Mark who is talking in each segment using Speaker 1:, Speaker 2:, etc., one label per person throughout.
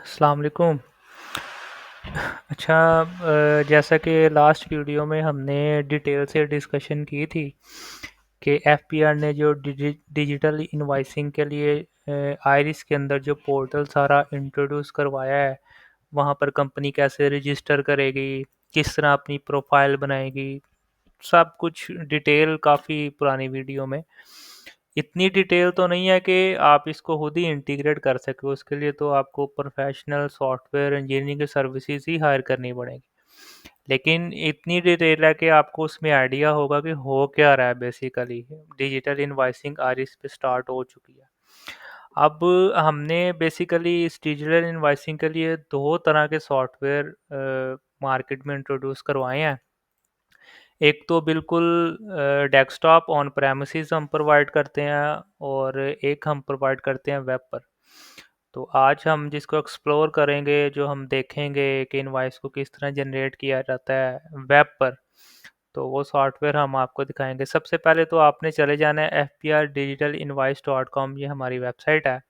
Speaker 1: अस्सलाम वालेकुम। अच्छा, जैसा कि लास्ट वीडियो में हमने डिटेल से डिस्कशन की थी कि एफपीआर ने जो डिजिटल इनवॉइसिंग के लिए आयरिस के अंदर जो पोर्टल सारा इंट्रोड्यूस करवाया है, वहाँ पर कंपनी कैसे रजिस्टर करेगी, किस तरह अपनी प्रोफाइल बनाएगी, सब कुछ डिटेल काफ़ी पुरानी वीडियो में। इतनी डिटेल तो नहीं है कि आप इसको खुद ही इंटीग्रेट कर सके, उसके लिए तो आपको प्रोफेशनल सॉफ्टवेयर इंजीनियरिंग की सर्विसेज ही हायर करनी पड़ेगी। लेकिन इतनी डिटेल है कि आपको उसमें आइडिया होगा कि हो क्या रहा है। बेसिकली डिजिटल इनवॉइसिंग आरिस पे स्टार्ट हो चुकी है। अब हमने बेसिकली इस डिजिटल इनवॉइसिंग के लिए दो तरह के सॉफ्टवेयर मार्केट में इंट्रोड्यूस करवाए हैं। एक तो बिल्कुल डेस्कटॉप ऑन प्रेमिसेस हम प्रोवाइड करते हैं, और एक हम प्रोवाइड करते हैं वेब पर। तो आज हम जिसको एक्सप्लोर करेंगे, जो हम देखेंगे कि इनवॉइस को किस तरह जनरेट किया जाता है वेब पर, तो वो सॉफ्टवेयर हम आपको दिखाएंगे। सबसे पहले तो आपने चले जाना है fprdigitalinvoice.com, ये हमारी वेबसाइट है।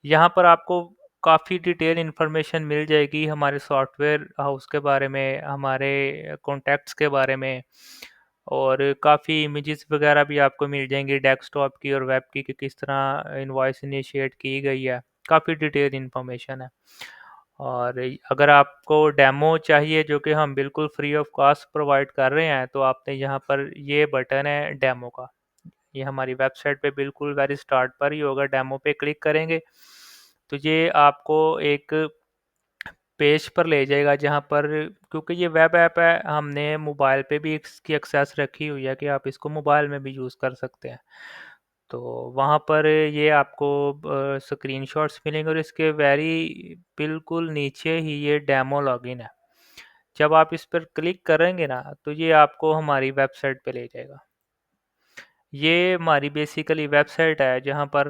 Speaker 1: यहाँ पर आपको काफ़ी डिटेल इन्फॉर्मेशन मिल जाएगी हमारे सॉफ्टवेयर हाउस के बारे में, हमारे कॉन्टैक्ट्स के बारे में, और काफ़ी इमेजेस वगैरह भी आपको मिल जाएंगी डेस्कटॉप की और वेब की कि किस तरह इनवॉइस इनिशिएट की गई है। काफ़ी डिटेल इन्फॉर्मेशन है। और अगर आपको डेमो चाहिए, जो कि हम बिल्कुल फ्री ऑफ कॉस्ट प्रोवाइड कर रहे हैं, तो आपने यहाँ पर ये बटन है डेमो का, ये हमारी वेबसाइट पे बिल्कुल वेरी स्टार्ट पर ही होगा। डेमो पे क्लिक करेंगे तो ये आपको एक पेज पर ले जाएगा, जहाँ पर, क्योंकि ये वेब ऐप है, हमने मोबाइल पे भी इसकी एक्सेस रखी हुई है कि आप इसको मोबाइल में भी यूज़ कर सकते हैं। तो वहाँ पर ये आपको स्क्रीनशॉट्स मिलेंगे, और इसके वेरी बिल्कुल नीचे ही ये डेमो लॉगिन है। जब आप इस पर क्लिक करेंगे ना, तो ये आपको हमारी वेबसाइट पे ले जाएगा। ये हमारी बेसिकली वेबसाइट है, जहाँ पर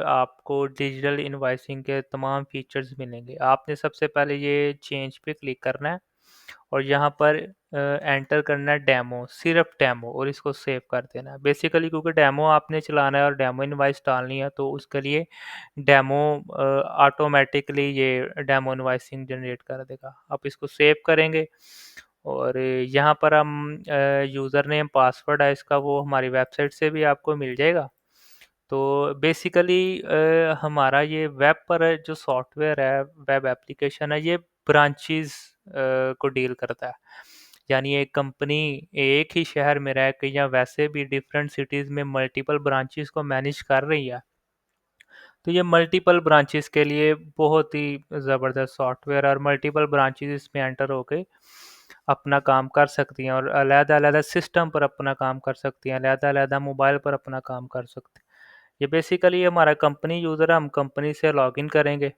Speaker 1: आपको डिजिटल इनवॉइसिंग के तमाम फीचर्स मिलेंगे। आपने सबसे पहले ये चेंज पे क्लिक करना है, और यहाँ पर एंटर करना है डेमो, सिर्फ डेमो, और इसको सेव कर देना है। बेसिकली क्योंकि डेमो आपने चलाना है और डेमो इनवाइस डालनी है, तो उसके लिए डेमो ऑटोमेटिकली ये डेमो इनवाइसिंग जनरेट कर देगा। आप इसको सेव करेंगे, और यहाँ पर हम यूज़र नेम पासवर्ड है इसका, वो हमारी वेबसाइट से भी आपको मिल जाएगा। तो बेसिकली हमारा ये वेब पर जो सॉफ्टवेयर है, वेब एप्लीकेशन है, ये ब्रांचेस को डील करता है। यानी एक कंपनी एक ही शहर में रह के, या वैसे भी डिफरेंट सिटीज़ में मल्टीपल ब्रांचेस को मैनेज कर रही है, तो ये मल्टीपल ब्रांचेस के लिए बहुत ही ज़बरदस्त सॉफ्टवेयर, और मल्टीपल ब्रांचेस इसमें एंटर होके अपना काम कर सकती हैं, और अलग-अलग सिस्टम पर अपना काम कर सकती हैं, अलग-अलग मोबाइल पर अपना काम कर सकती हैं। ये बेसिकली हमारा कंपनी यूज़र है, हम कंपनी से लॉगिन करेंगे।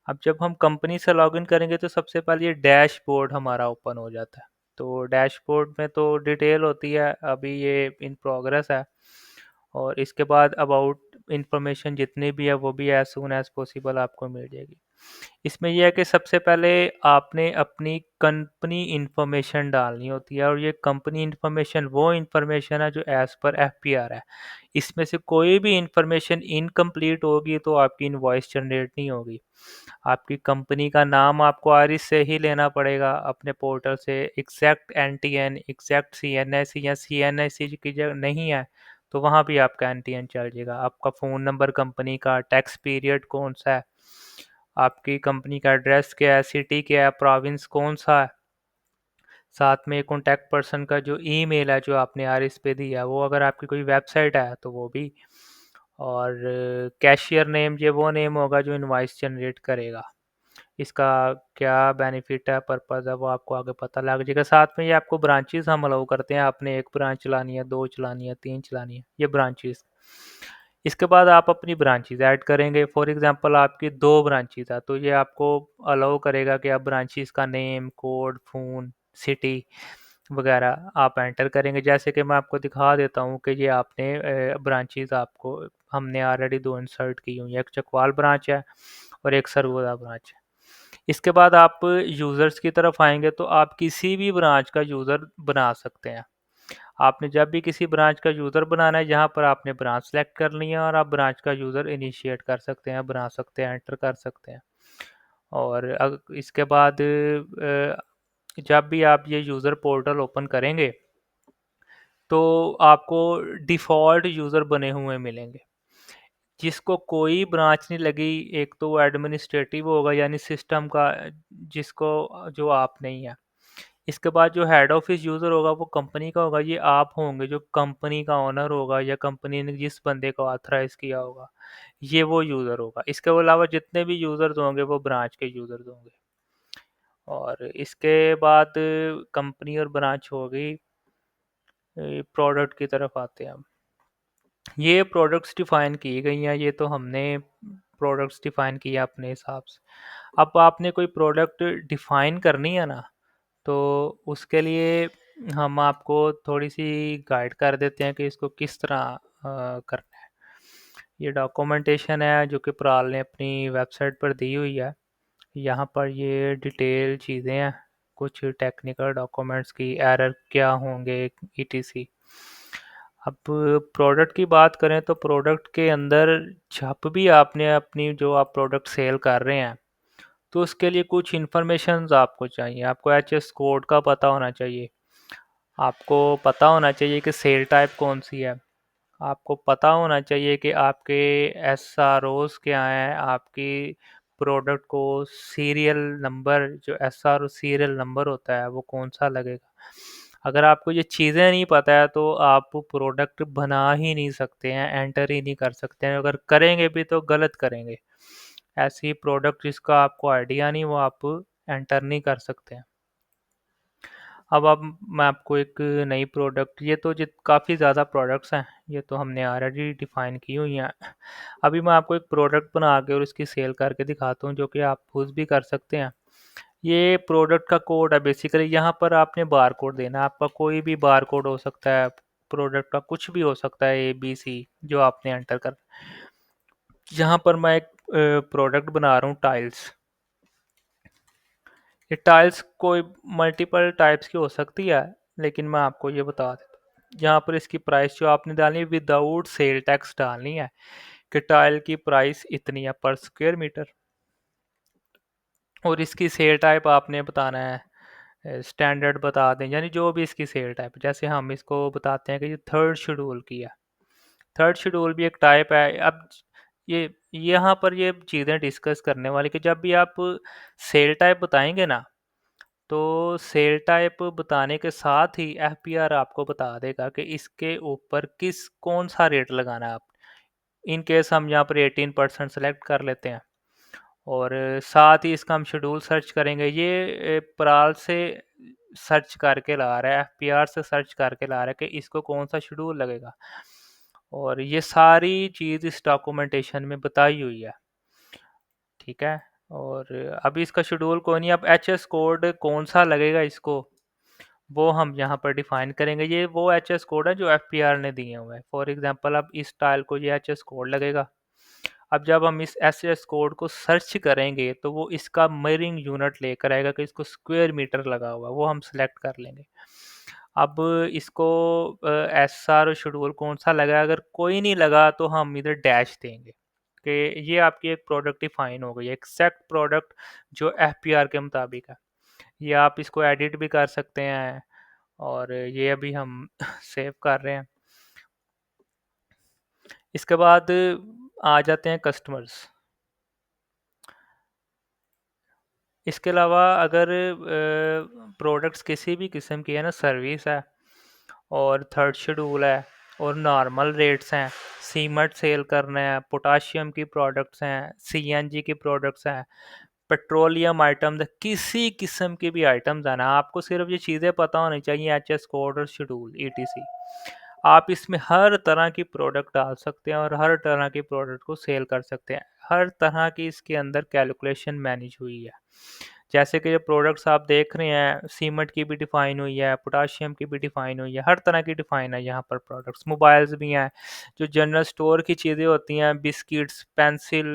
Speaker 1: अब जब हम कंपनी से लॉगिन करेंगे, तो सबसे पहले ये डैशबोर्ड हमारा ओपन हो जाता है। तो डैशबोर्ड में तो डिटेल होती है, अभी ये इन प्रोग्रेस है। और इसके बाद अबाउट इंफॉर्मेशन जितनी भी है, वो भी एज सून एज पॉसिबल आपको मिल जाएगी। इसमें यह है कि सबसे पहले आपने अपनी कंपनी इंफॉर्मेशन डालनी होती है, और ये कंपनी इंफॉर्मेशन वो इंफॉर्मेशन है जो एज़ पर एफपीआर है। इसमें से कोई भी इंफॉर्मेशन इनकम्प्लीट होगी तो आपकी इनवॉइस जनरेट नहीं होगी। आपकी कंपनी का नाम आपको आरिस से ही लेना पड़ेगा अपने पोर्टल से। एग्जैक्ट एनटीएन, एग्जैक्ट सीएनएस या सीएनएस की जगह नहीं है, तो वहाँ भी आपका एनटीएन चल जाएगा। आपका फ़ोन नंबर, कंपनी का टैक्स पीरियड कौन सा है, आपकी कंपनी का एड्रेस क्या है, सिटी क्या है, प्रोविंस कौन सा है, साथ में कॉन्टैक्ट पर्सन का जो ईमेल है जो आपने आरएस पे दिया है, वो अगर आपकी कोई वेबसाइट है तो वो भी, और कैशियर नेम, ये वो नेम होगा जो इनवॉइस जनरेट करेगा। इसका क्या बेनिफिट है, पर्पज़ है, वो आपको आगे पता लग जाएगा। साथ में ये आपको ब्रांचेस हम अलाउ करते हैं, आपने एक ब्रांच चलानी है, दो चलानी है, तीन चलानी है, ये ब्रांचेस। इसके बाद आप अपनी ब्रांचेस ऐड करेंगे। फॉर एग्जांपल आपकी दो ब्रांचेस है, तो ये आपको अलाउ करेगा कि आप ब्रांचेस का नेम, कोड, फ़ोन, सिटी वगैरह आप एंटर करेंगे। जैसे कि मैं आपको दिखा देता हूँ कि ये आपने ब्रांचेस आपको हमने ऑलरेडी दो इंसर्ट की हुई है, एक चकवाल ब्रांच है और एक सरगोदा ब्रांच है। इसके बाद आप यूज़र्स की तरफ आएंगे, तो आप किसी भी ब्रांच का यूज़र बना सकते हैं। आपने जब भी किसी ब्रांच का यूज़र बनाना है, यहाँ पर आपने ब्रांच सेलेक्ट कर लिया, और आप ब्रांच का यूज़र इनिशिएट कर सकते हैं, बना सकते हैं, एंटर कर सकते हैं। और इसके बाद जब भी आप ये यूज़र पोर्टल ओपन करेंगे तो आपको डिफ़ॉल्ट यूज़र बने हुए मिलेंगे। जिसको कोई ब्रांच नहीं लगी, एक तो वो एडमिनिस्ट्रेटिव होगा यानी सिस्टम का, जिसको जो आप नहीं है। इसके बाद जो हेड ऑफिस यूज़र होगा वो कंपनी का होगा, ये आप होंगे जो कंपनी का ओनर होगा या कंपनी ने जिस बंदे को ऑथराइज किया होगा, ये वो यूज़र होगा। इसके अलावा जितने भी यूज़र्स होंगे वो ब्रांच के यूज़र्स होंगे। और इसके बाद कंपनी और ब्रांच हो गई। प्रोडक्ट की तरफ आते हैं हम। ये प्रोडक्ट्स डिफाइन की गई हैं, ये तो हमने प्रोडक्ट्स डिफाइन किया अपने हिसाब से। अब आपने कोई प्रोडक्ट डिफाइन करनी है ना, तो उसके लिए हम आपको थोड़ी सी गाइड कर देते हैं कि इसको किस तरह करना है। ये डॉक्यूमेंटेशन है जो कि प्राल ने अपनी वेबसाइट पर दी हुई है। यहाँ पर ये डिटेल चीज़ें हैं, कुछ टेक्निकल डॉक्यूमेंट्स की एरर क्या होंगे, ईटीसी। अब प्रोडक्ट की बात करें तो प्रोडक्ट के अंदर जब भी आपने अपनी जो आप प्रोडक्ट सेल कर रहे हैं तो उसके लिए कुछ इन्फॉर्मेशंस आपको चाहिए। आपको एचएस कोड का पता होना चाहिए, आपको पता होना चाहिए कि सेल टाइप कौन सी है, आपको पता होना चाहिए कि आपके एसआरओज क्या हैं, आपकी प्रोडक्ट को सीरियल नंबर, जो एसआरओ सीरियल नंबर होता है वो कौन सा लगेगा। अगर आपको ये चीज़ें नहीं पता है तो आप प्रोडक्ट बना ही नहीं सकते हैं, एंटर ही नहीं कर सकते हैं। अगर करेंगे भी तो गलत करेंगे। ऐसी प्रोडक्ट जिसका आपको आइडिया नहीं वो आप एंटर नहीं कर सकते हैं। अब मैं आपको एक नई प्रोडक्ट, ये तो जित काफ़ी ज़्यादा प्रोडक्ट्स हैं, ये तो हमने ऑलरेडी डिफ़ाइन की हुई हैं। अभी मैं आपको एक प्रोडक्ट बना के और इसकी सेल करके दिखाता हूँ जो कि आप खुद भी कर सकते हैं। ये प्रोडक्ट का कोड है बेसिकली। यहाँ पर आपने बार कोड देना है, आपका कोई भी बार कोड हो सकता है, प्रोडक्ट का कुछ भी हो सकता है, ABC जो आपने एंटर कर। यहाँ पर मैं एक प्रोडक्ट बना रहा हूँ टाइल्स। ये टाइल्स कोई मल्टीपल टाइप्स की हो सकती है, लेकिन मैं आपको ये बता देता हूँ। यहाँ पर इसकी प्राइस जो आपने डालनी है विदाउट सेल टैक्स डालनी है कि टाइल की प्राइस इतनी है पर स्क्वायर मीटर। और इसकी सेल टाइप आपने बताना है स्टैंडर्ड बता दें, यानी जो भी इसकी सेल टाइप, जैसे हम इसको बताते हैं कि ये थर्ड शेड्यूल की है। थर्ड शेड्यूल भी एक टाइप है। अब ये यहाँ पर ये चीज़ें डिस्कस करने वाली कि जब भी आप सेल टाइप बताएंगे ना, तो सेल टाइप बताने के साथ ही एफपीआर आपको बता देगा कि इसके ऊपर कौन सा रेट लगाना है। आप इन केस हम यहाँ पर 18% सेलेक्ट कर लेते हैं और साथ ही इसका हम शेड्यूल सर्च करेंगे। ये प्राल से सर्च करके ला रहा है, एफपीआर से सर्च करके ला रहा है कि इसको कौन सा शेड्यूल लगेगा। और ये सारी चीज़ इस डॉक्यूमेंटेशन में बताई हुई है, ठीक है। और अभी इसका शेड्यूल कोई नहीं, अब एचएस कोड कौन सा लगेगा इसको वो हम यहाँ पर डिफाइन करेंगे। ये वो एचएस कोड है जो एफपीआर ने दिए हुए हैं। फॉर एग्जांपल अब इस टाइल को ये एचएस कोड लगेगा। अब जब हम इस एचएस कोड को सर्च करेंगे तो वो इसका मिररिंग यूनिट लेकर आएगा कि इसको स्क्वायर मीटर लगा हुआ है, वो हम सिलेक्ट कर लेंगे। अब इसको एसआर शेड्यूल कौन सा लगा, अगर कोई नहीं लगा तो हम इधर डैश देंगे कि ये आपकी एक प्रोडक्ट डिफाइन हो गई, एक्जैक्ट प्रोडक्ट जो एफपीआर के मुताबिक है। ये आप इसको एडिट भी कर सकते हैं और ये अभी हम सेव कर रहे हैं। इसके बाद आ जाते हैं कस्टमर्स। इसके अलावा अगर प्रोडक्ट्स किसी भी किस्म की है ना, सर्विस है और थर्ड शेड्यूल है और नॉर्मल रेट्स हैं, सीमेंट सेल करना है, पोटाशियम की प्रोडक्ट्स हैं, सीएनजी की प्रोडक्ट्स हैं, पेट्रोलियम आइटम्स, किसी किस्म की भी आइटम्स है ना, आपको सिर्फ ये चीज़ें पता होनी चाहिए, एचएस कोड और शेड्यूल ईटीसी। आप इसमें हर तरह की प्रोडक्ट डाल सकते हैं और हर तरह की प्रोडक्ट को सेल कर सकते हैं। हर तरह की इसके अंदर कैलकुलेशन मैनेज हुई है। जैसे कि जो प्रोडक्ट्स आप देख रहे हैं, सीमेंट की भी डिफाइन हुई है, पोटाशियम की भी डिफाइन हुई है, हर तरह की डिफाइन है यहाँ पर प्रोडक्ट्स। मोबाइल्स भी हैं, जो जनरल स्टोर की चीज़ें होती हैं, बिस्किट्स, पेंसिल,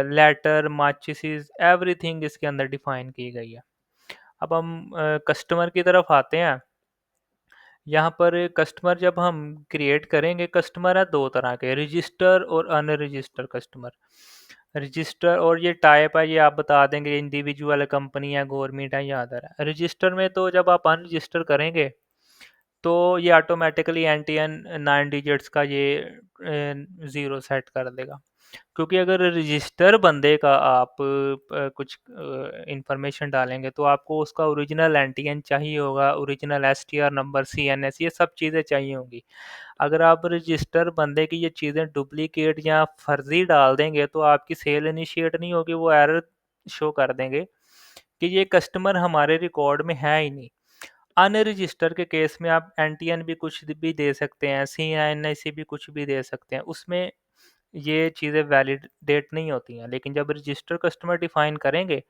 Speaker 1: लेटर, माचिसेस, एवरीथिंग इसके अंदर डिफाइन की गई है। अब हम कस्टमर की तरफ आते हैं। यहाँ पर कस्टमर जब हम क्रिएट करेंगे, कस्टमर है दो तरह के, रजिस्टर और अनरजिस्टर कस्टमर। रजिस्टर और ये टाइप है, ये आप बता देंगे इंडिविजुअल कंपनी है, गवर्नमेंट है या अदर है। रजिस्टर में तो जब आप अनरजिस्टर करेंगे तो ये automatically N T N 9 digits का ये ज़ीरो सेट कर देगा। क्योंकि अगर रजिस्टर बंदे का आप कुछ इंफॉर्मेशन डालेंगे तो आपको उसका ओरिजिनल एनटीएन चाहिए होगा, ओरिजिनल एसटीआर नंबर, सीएनएस, ये सब चीज़ें चाहिए होंगी। अगर आप रजिस्टर बंदे की ये चीज़ें डुप्लीकेट या फर्जी डाल देंगे तो आपकी सेल इनिशिएट नहीं होगी, वो एरर शो कर देंगे कि ये कस्टमर हमारे रिकॉर्ड में है ही नहीं। अनरजिस्टर के केस में आप एनटीएन भी कुछ भी दे सकते हैं, सीएनएस भी कुछ भी दे सकते हैं, उसमें ये चीज़ें वैलिडेट नहीं होती हैं। लेकिन जब रजिस्टर कस्टमर डिफाइन करेंगे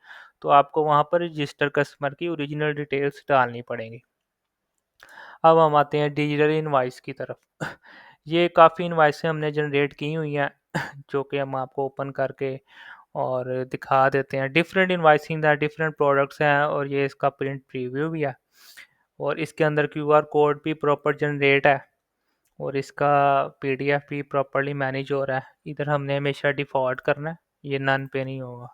Speaker 1: तो आपको वहाँ पर रजिस्टर कस्टमर की ओरिजिनल डिटेल्स डालनी पड़ेंगी। अब हम आते हैं डिजिटल इनवॉइस की तरफ। ये काफ़ी इनवॉइसें हमने जनरेट की हुई हैं जो कि हम आपको ओपन करके और दिखा देते हैं। डिफरेंट इनवॉइसिंग है, डिफरेंट प्रोडक्ट्स हैं और ये इसका प्रिंट प्रीव्यू भी है और इसके अंदर क्यूआर कोड भी प्रॉपर जनरेट है और इसका पीडीएफ भी प्रॉपरली मैनेज हो रहा है। इधर हमने हमेशा डिफ़ॉल्ट करना है, ये नन पे नहीं होगा।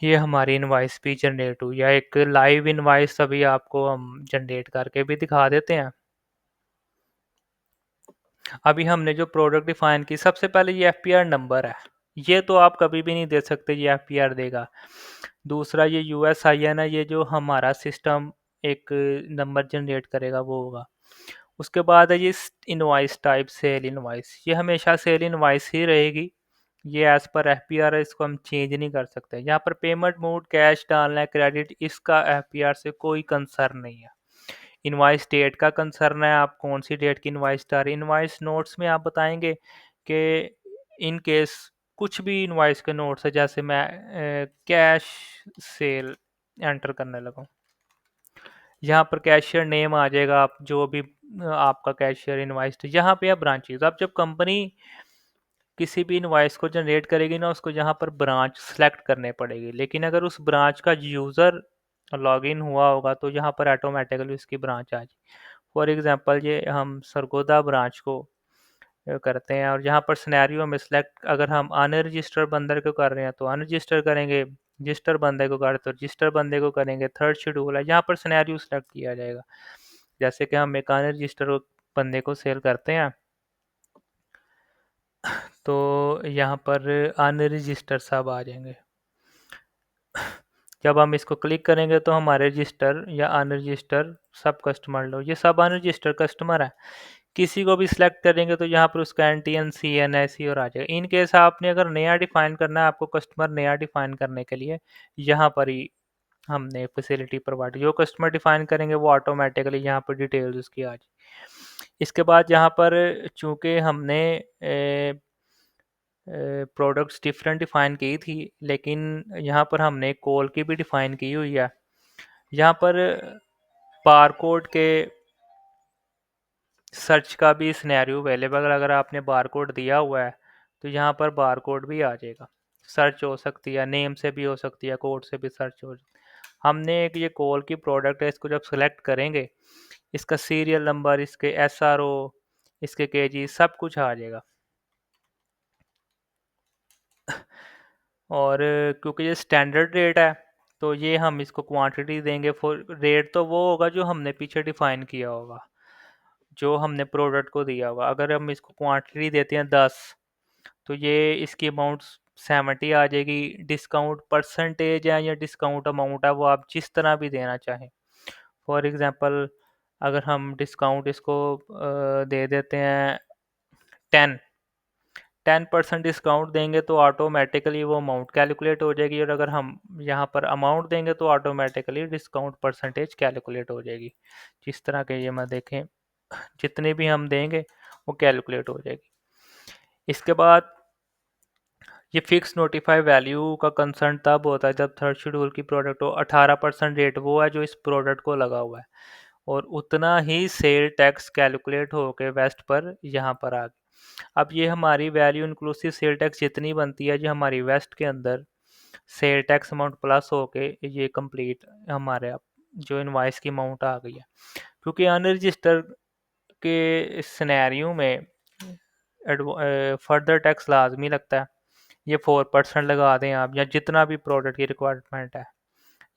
Speaker 1: ये हमारी इनवॉइस भी जनरेट हुई है, एक लाइव इनवॉइस अभी आपको हम जनरेट करके भी दिखा देते हैं। अभी हमने जो प्रोडक्ट डिफाइन की, सबसे पहले ये एफपीआर नंबर है, ये तो आप कभी भी नहीं दे सकते, ये एफपीआर देगा। दूसरा ये यूएसआईएन है, ये जो हमारा सिस्टम एक नंबर जनरेट करेगा वो होगा। उसके बाद है ये इनवॉइस टाइप, सेल इनवॉइस, ये हमेशा सेल इनवॉइस ही रहेगी, ये एज पर एफपीआर है, इसको हम चेंज नहीं कर सकते। यहाँ पर पेमेंट मोड कैश डालना है, क्रेडिट, इसका एफपीआर से कोई कंसर्न नहीं है। इनवॉइस डेट का कंसर्न है, आप कौन सी डेट की इनवॉइस डाल रहे हैं। इनवॉइस नोट्स में आप बताएंगे कि इन केस कुछ भी इनवॉइस के नोट्स है, जैसे मैं कैश सेल एंटर करने लगा, यहाँ पर कैशियर नेम आ जाएगा, आप जो भी आपका कैशियर इनवॉइस, यहाँ पे है ब्रांचेस। अब जब कंपनी किसी भी इनवॉइस को जनरेट करेगी ना, उसको यहाँ पर ब्रांच सेलेक्ट करने पड़ेगी। लेकिन अगर उस ब्रांच का यूज़र लॉगिन हुआ होगा तो यहाँ पर ऑटोमेटिकली उसकी ब्रांच आ जाएगी। फॉर एग्जांपल ये हम सरगोदा ब्रांच को करते हैं और यहाँ पर सिनेरियो में सिलेक्ट, अगर हम अनरजिस्टर्ड बंदर को कर रहे हैं तो अनरजिस्टर करेंगे, रजिस्टर बंदे को कर तो रजिस्टर बंदे को करेंगे। थर्ड शेड्यूल है, यहाँ पर सिनेरियो सेलेक्ट किया जाएगा। जैसे कि हम एक अनरजिस्टर बंदे को सेल करते हैं तो यहाँ पर अनरजिस्टर सब आ जाएंगे। जब हम इसको क्लिक करेंगे तो हमारे रजिस्टर या अनरजिस्टर सब कस्टमर लो, ये सब अनरजिस्टर कस्टमर है। किसी को भी सिलेक्ट करेंगे तो यहाँ पर उसका N T N C N S C और आ जाएगा। इन केस आपने अगर नया डिफाइन करना है, आपको कस्टमर नया डिफाइन करने के लिए यहाँ पर ही हमने फैसिलिटी प्रोवाइड, जो कस्टमर डिफाइन करेंगे वो ऑटोमेटिकली यहाँ पर डिटेल्स उसकी आ जाए। इसके बाद यहाँ पर चूँकि हमने प्रोडक्ट्स डिफरेंट डिफाइन की थी, लेकिन यहाँ पर हमने कॉल की भी डिफाइन की हुई है। यहाँ पर बारकोड के सर्च का भी सिनेरियो अवेलेबल, अगर आपने बारकोड दिया हुआ है तो यहाँ पर बारकोड भी आ जाएगा। सर्च हो सकती है, नेम से भी हो सकती है, कोड से भी सर्च हो। हमने एक ये कॉल की प्रोडक्ट है, इसको जब सेलेक्ट करेंगे इसका सीरियल नंबर, इसके एसआरओ, इसके केजी सब कुछ आ जाएगा। और क्योंकि ये स्टैंडर्ड रेट है तो ये हम इसको क्वांटिटी देंगे। फॉर रेट तो वो होगा जो हमने पीछे डिफाइन किया होगा, जो हमने प्रोडक्ट को दिया होगा। अगर हम इसको क्वांटिटी देते हैं 10 तो ये इसकी अमाउंट 70 आ जाएगी। डिस्काउंट परसेंटेज है या डिस्काउंट अमाउंट है, वो आप जिस तरह भी देना चाहें। फॉर एग्जांपल अगर हम डिस्काउंट इसको दे देते हैं 10% डिस्काउंट देंगे तो ऑटोमेटिकली वो अमाउंट कैलकुलेट हो जाएगी। और अगर हम यहाँ पर अमाउंट देंगे तो ऑटोमेटिकली डिस्काउंट परसेंटेज कैलकुलेट हो जाएगी। जिस तरह के ये मैं देखें, जितने भी हम देंगे वो कैलकुलेट हो जाएगी। इसके बाद ये फिक्स नोटिफाई वैल्यू का कंसर्न तब होता है जब थर्ड शेड्यूल की प्रोडक्ट हो। 18% रेट वो है जो इस प्रोडक्ट को लगा हुआ है और उतना ही सेल टैक्स कैलकुलेट होकर वेस्ट पर यहाँ पर आ गया। अब ये हमारी वैल्यू इंक्लूसिव सेल टैक्स जितनी बनती है, जो हमारी वेस्ट के अंदर सेल टैक्स अमाउंट प्लस होके ये कंप्लीट हमारे जो इनवाइस की अमाउंट आ गई है। क्योंकि अनरजिस्टर के सिनेरियो में फर्दर टैक्स लाजमी लगता है, ये 4% लगा दें आप, या जितना भी प्रोडक्ट की रिक्वायरमेंट है,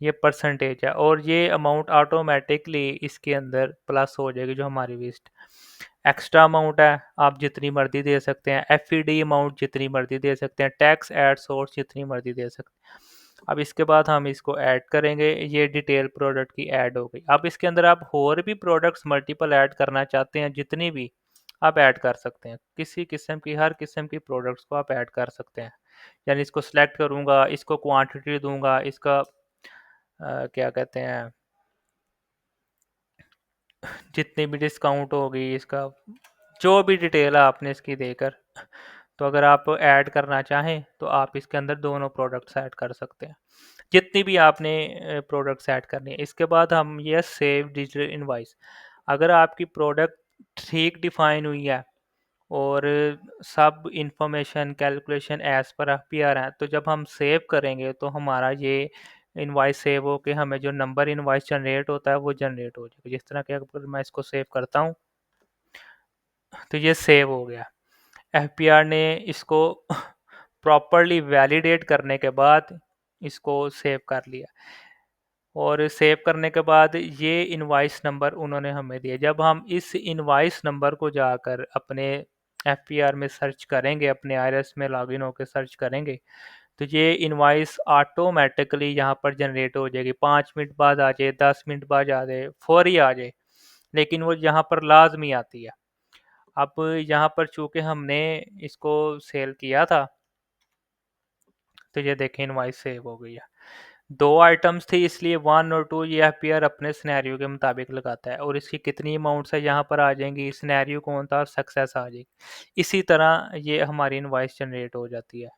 Speaker 1: ये परसेंटेज है, और ये अमाउंट ऑटोमेटिकली इसके अंदर प्लस हो जाएगी जो हमारी वेस्ट। एक्स्ट्रा अमाउंट है, आप जितनी मर्जी दे सकते हैं, एफईडी अमाउंट जितनी मर्जी दे सकते हैं, टैक्स ऐड सोर्स जितनी मर्जी दे सकते हैं। अब इसके बाद हम इसको ऐड करेंगे, ये डिटेल प्रोडक्ट की ऐड हो गई। अब इसके अंदर आप और भी प्रोडक्ट्स मल्टीपल ऐड करना चाहते हैं, जितनी भी आप ऐड कर सकते हैं, किसी किस्म की, हर किस्म की प्रोडक्ट्स को आप ऐड कर सकते हैं। यानी इसको सिलेक्ट करूंगा, इसको क्वांटिटी दूंगा, इसका क्या कहते हैं, जितनी भी डिस्काउंट होगी, इसका जो भी डिटेल है आपने इसकी देकर, तो अगर आप ऐड करना चाहें तो आप इसके अंदर दोनों प्रोडक्ट्स ऐड कर सकते हैं, जितनी भी आपने प्रोडक्ट्स ऐड करनी है। इसके बाद हम ये सेव डिजिटल इनवॉइस, अगर आपकी प्रोडक्ट ठीक डिफाइन हुई है और सब information calculation as per FPR है, तो जब हम सेव करेंगे तो हमारा ये इनवॉइस सेव हो के हमें जो नंबर इनवॉइस जनरेट होता है वो जनरेट हो जाएगा। जिस तरह के अगर मैं इसको सेव करता हूँ तो ये सेव हो गया। एफपीआर ने इसको प्रॉपरली वैलिडेट करने के बाद इसको सेव कर लिया, और सेव करने के बाद ये इनवॉइस नंबर उन्होंने हमें दिया। जब हम इस इनवॉइस नंबर को जाकर अपने एफपीआर में सर्च करेंगे, अपने आईआरएस में लॉगिन होकर सर्च करेंगे, तो ये इनवॉइस ऑटोमेटिकली यहाँ पर जनरेट हो जाएगी। 5 मिनट बाद आ जाए, 10 मिनट बाद आ जाए, फौरी आ जाए, लेकिन वो यहाँ पर लाजमी आती है। अब यहाँ पर चूंकि हमने इसको सेल किया था, तो ये देखें इनवॉइस सेव हो गई है। दो आइटम्स थी, इसलिए 1 और 2 ये एफपीआर अपने सिनेरियो के मुताबिक लगाता है, और इसकी कितनी अमाउंट्स है यहाँ पर आ जाएंगी, सिनेरियो कौन था और सक्सेस आ जाएगी। इसी तरह ये हमारी इनवॉइस जनरेट हो जाती है।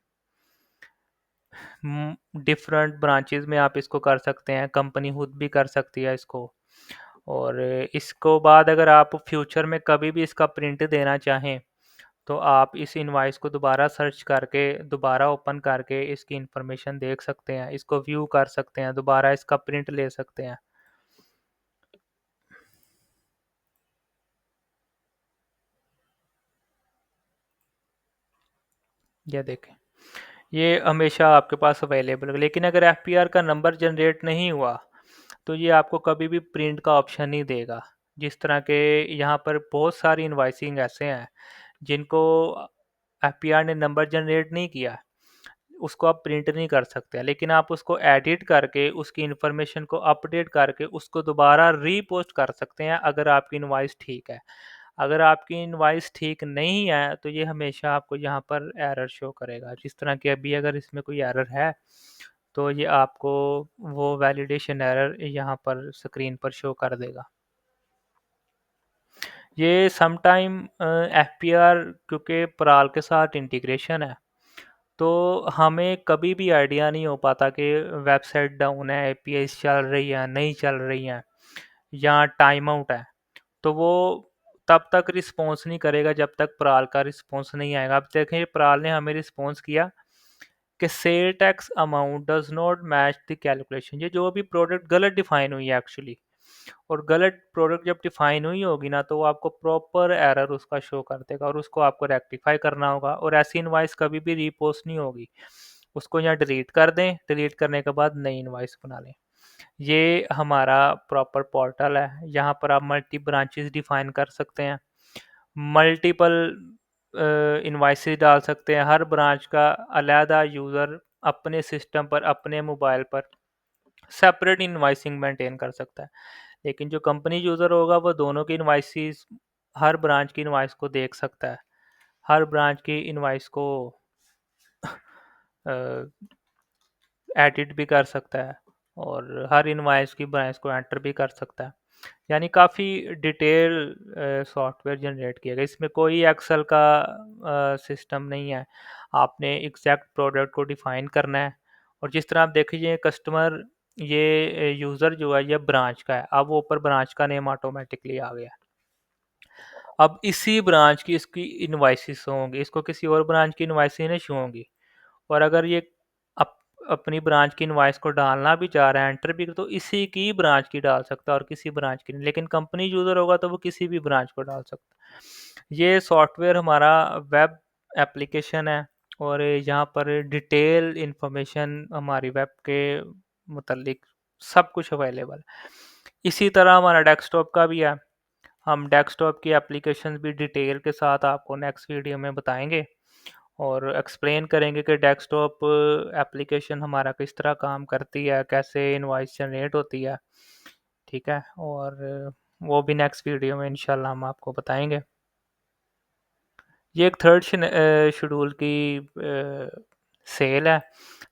Speaker 1: डिफरेंट ब्रांचेस में आप इसको कर सकते हैं, कंपनी खुद भी कर सकती है इसको। और इसको बाद अगर आप फ्यूचर में कभी भी इसका प्रिंट देना चाहें, तो आप इस इनवॉइस को दोबारा सर्च करके दोबारा ओपन करके इसकी इंफॉर्मेशन देख सकते हैं, इसको व्यू कर सकते हैं, दोबारा इसका प्रिंट ले सकते हैं। ये देखें, ये हमेशा आपके पास अवेलेबल है, लेकिन अगर एफपीआर का नंबर जनरेट नहीं हुआ तो ये आपको कभी भी प्रिंट का ऑप्शन नहीं देगा। जिस तरह के यहाँ पर बहुत सारी इनवाइसिंग ऐसे हैं जिनको एफपीआर ने नंबर जनरेट नहीं किया, उसको आप प्रिंट नहीं कर सकते, लेकिन आप उसको एडिट करके उसकी इंफॉर्मेशन को अपडेट करके उसको दोबारा रीपोस्ट कर सकते हैं अगर आपकी इनवाइस ठीक है। अगर आपकी इनवाइस ठीक नहीं है तो ये हमेशा आपको यहाँ पर एरर शो करेगा। जिस तरह की अभी अगर इसमें कोई एरर है तो ये आपको वो वैलिडेशन एरर यहाँ पर स्क्रीन पर शो कर देगा। ये समटाइम एफपीआर क्योंकि पराल के साथ इंटीग्रेशन है, तो हमें कभी भी आइडिया नहीं हो पाता कि वेबसाइट डाउन है, एपीआई चल रही है नहीं चल रही हैं, या टाइम आउट है। तो वो तब तक रिस्पॉन्स नहीं करेगा जब तक पराल का रिस्पॉन्स नहीं आएगा। अब देखें पराल ने हमें रिस्पॉन्स किया कि sale tax amount does not match the calculation. ये जो भी प्रोडक्ट गलत डिफाइन हुई है एक्चुअली, और गलत प्रोडक्ट जब डिफाइन हुई होगी ना तो वो आपको प्रॉपर एरर उसका शो कर देगा, और उसको आपको रेक्टिफाई करना होगा। और ऐसी इनवाइस कभी भी रीपोस्ट नहीं होगी, उसको यहाँ डिलीट कर दें, डिलीट करने के बाद नई इनवाइस बना लें। ये हमारा प्रॉपर पोर्टल है, यहाँ पर आप मल्टी ब्रांचेस डिफाइन कर सकते हैं, मल्टीपल इनवाइसेस डाल सकते हैं। हर ब्रांच का अलहदा यूज़र अपने सिस्टम पर, अपने मोबाइल पर सेपरेट इनवाइसिंग मेंटेन कर सकता है। लेकिन जो कंपनी यूज़र होगा वो दोनों की इनवाइसेस, हर ब्रांच की इनवाइस को देख सकता है, हर ब्रांच की इनवाइस को एडिट भी कर सकता है, और हर इनवाइस की ब्रांच को एंटर भी कर सकता है। यानी काफ़ी डिटेल सॉफ्टवेयर जनरेट किया गया। इसमें कोई एक्सेल का सिस्टम नहीं है, आपने एग्जैक्ट प्रोडक्ट को डिफाइन करना है। और जिस तरह आप देखिए कस्टमर, ये यूज़र जो है ये ब्रांच का है, अब वो ऊपर ब्रांच का नेम ऑटोमेटिकली आ गया। अब इसी ब्रांच की इसकी इनवाइसेस होंगी, इसको किसी और ब्रांच की इनवाइसेस नहीं शो होंगी। और अगर ये अप, अपनी ब्रांच की इनवाइस को डालना भी चाह रहा है, एंटर भी, तो इसी की ब्रांच की डाल सकता है और किसी ब्रांच की नहीं। लेकिन कंपनी यूज़र होगा तो वो किसी भी ब्रांच को डाल सकता है। ये सॉफ्टवेयर हमारा वेब एप्लीकेशन है, और यहाँ पर डिटेल इंफॉर्मेशन हमारी वेब के मुतल्लिक सब कुछ अवेलेबल। इसी तरह हमारा डेस्कटॉप का भी है। हम डेस्कटॉप की एप्लीकेशन भी डिटेल के साथ आपको नेक्स्ट वीडियो में बताएंगे और एक्सप्लेन करेंगे कि डेस्कटॉप एप्लीकेशन हमारा किस तरह काम करती है, कैसे इनवॉइस जनरेट होती है। ठीक है, और वो भी नेक्स्ट वीडियो में इंशाल्लाह हम आपको बताएंगे। ये एक थर्ड शेड्यूल की सेल है।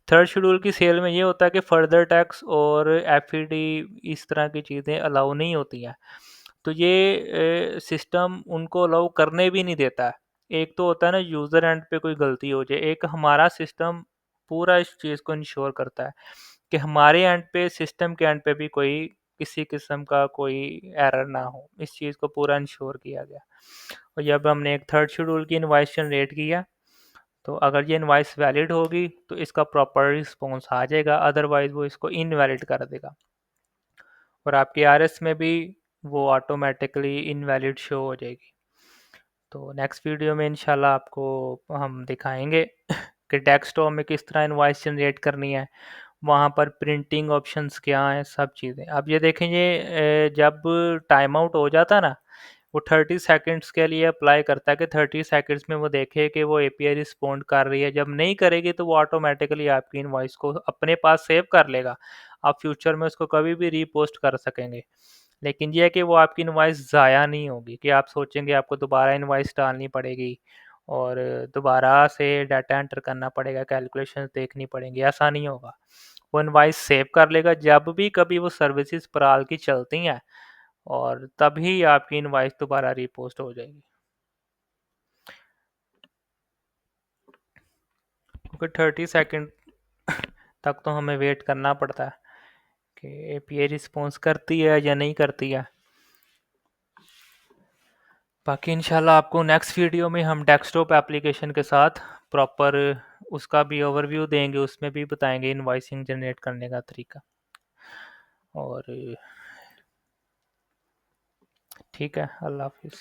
Speaker 1: थर्ड शेड्यूल की सेल में ये होता है कि फर्दर टैक्स और एफईडी इस तरह की चीज़ें अलाउ नहीं होती हैं। तो ये सिस्टम उनको अलाउ करने भी नहीं देता है। एक तो होता है ना यूज़र एंड पे कोई गलती हो जाए, एक हमारा सिस्टम पूरा इस चीज़ को इंश्योर करता है कि हमारे एंड पे, सिस्टम के एंड पे भी कोई किसी किस्म का कोई एरर ना हो। इस चीज़ को पूरा इंश्योर किया गया। और जब हमने एक थर्ड शेड्यूल की इनवाइस जनरेट किया, तो अगर ये इनवाइस वैलिड होगी तो इसका प्रॉपर रिस्पॉन्स आ जाएगा, अदरवाइज वो इसको इनवैलिड कर देगा और आपके आरएस में भी वो ऑटोमेटिकली इनवैलिड शो हो जाएगी। तो नेक्स्ट वीडियो में इंशाल्लाह आपको हम दिखाएंगे कि डेस्कटॉप में किस तरह इनवाइस जनरेट करनी है, वहाँ पर प्रिंटिंग ऑप्शंस क्या हैं, सब चीज़ें। अब ये देखेंगे जब टाइम आउट हो जाता है ना, वो 30 सेकंड्स के लिए अप्लाई करता है कि 30 सेकंड्स में वो देखे कि वो एपीआई रिस्पॉन्ड कर रही है। जब नहीं करेगी तो वो ऑटोमेटिकली आपकी इनवॉइस को अपने पास सेव कर लेगा। आप फ्यूचर में उसको कभी भी रीपोस्ट कर सकेंगे। लेकिन ये है कि वो आपकी इनवॉइस ज़ाया नहीं होगी कि आप सोचेंगे आपको दोबारा इनवॉइस डालनी पड़ेगी और दोबारा से डाटा एंटर करना पड़ेगा, कैलकुलेशन देखनी पड़ेंगी, ऐसा नहीं होगा। वो इनवॉइस सेव कर लेगा जब भी कभी वो सर्विसेज पराल की चलती हैं, और तभी आपकी इनवॉइस दोबारा रीपोस्ट हो जाएगी। क्योंकि 30 सेकंड तक तो हमें वेट करना पड़ता है कि एपीआई रिस्पॉन्स करती है या नहीं करती है। बाकी इंशाल्लाह आपको नेक्स्ट वीडियो में हम डेस्कटॉप एप्लीकेशन के साथ प्रॉपर उसका भी ओवरव्यू देंगे, उसमें भी बताएंगे इनवॉइसिंग जनरेट करने का तरीका। और ठीक है, अल्लाह हाफिज़।